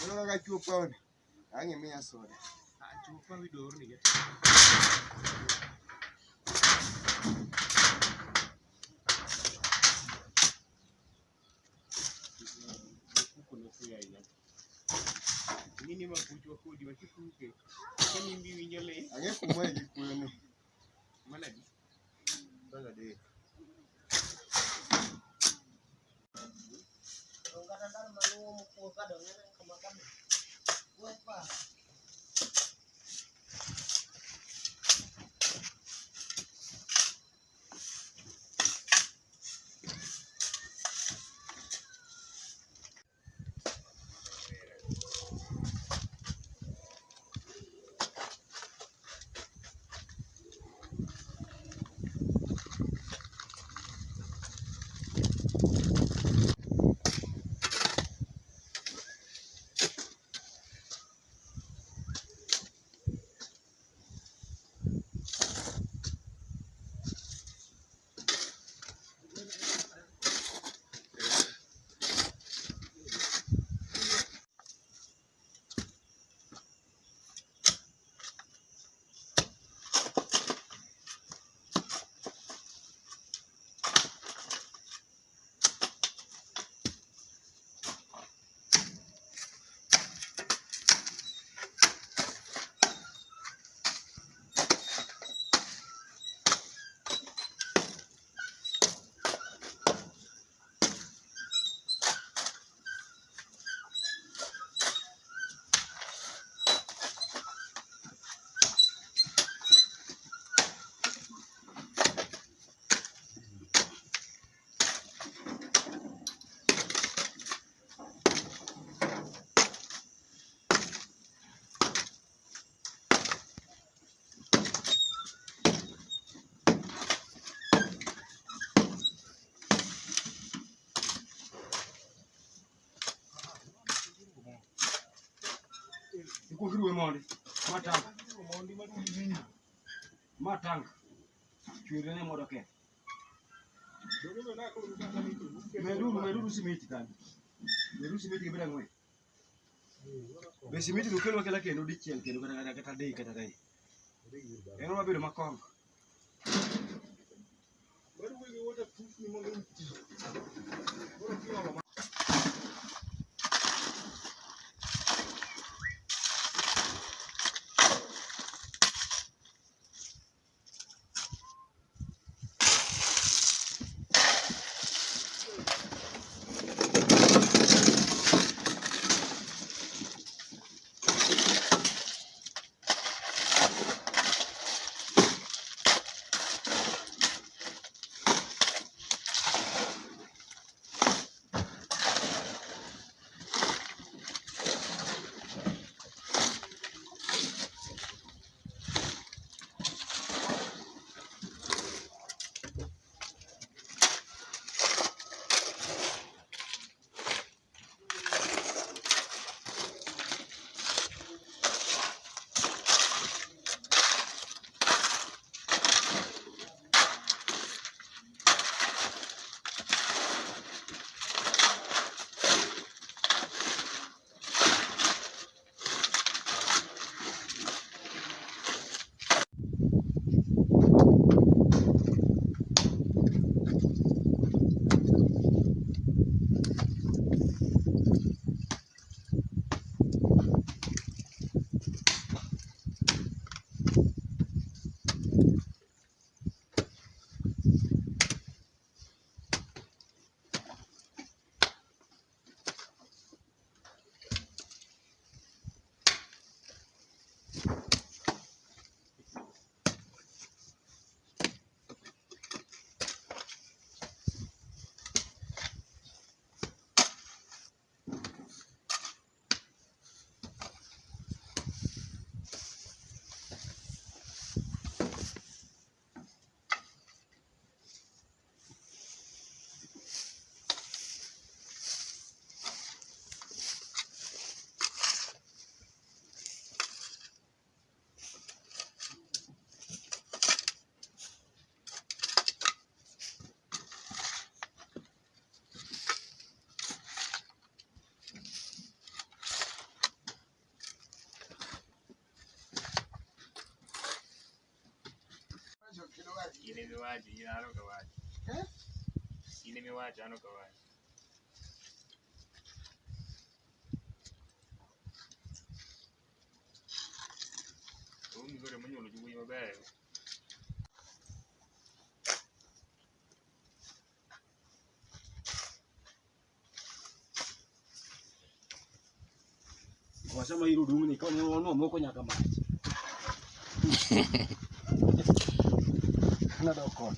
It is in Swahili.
Unaona kama chupa one. Angemea soda. Chupa vidoro ni. Nini makuchwa kodi wasikuke. Kani mbi winyole. Angekumwa jikuyoni. Mana di? Bala de. Kadang-kadang malu mukul kadangnya kemakan. Buat apa? Ikuhirwe monde. Matang. Chwirene modoke. Meru simiti kan. Meru simiti bila ngwe. Be simiti lukelo kala kendo dichiel kendo kata dei kata dai. Eno mabedo makong. Meru we wota push ni mondo uti. Ora kiwa In the watch, you know, the watch. In the watch, I know the watch. Only got a manual to weave a bag. Wasema hilo dumu ni kama unaona moko nyaka maji. Na doko.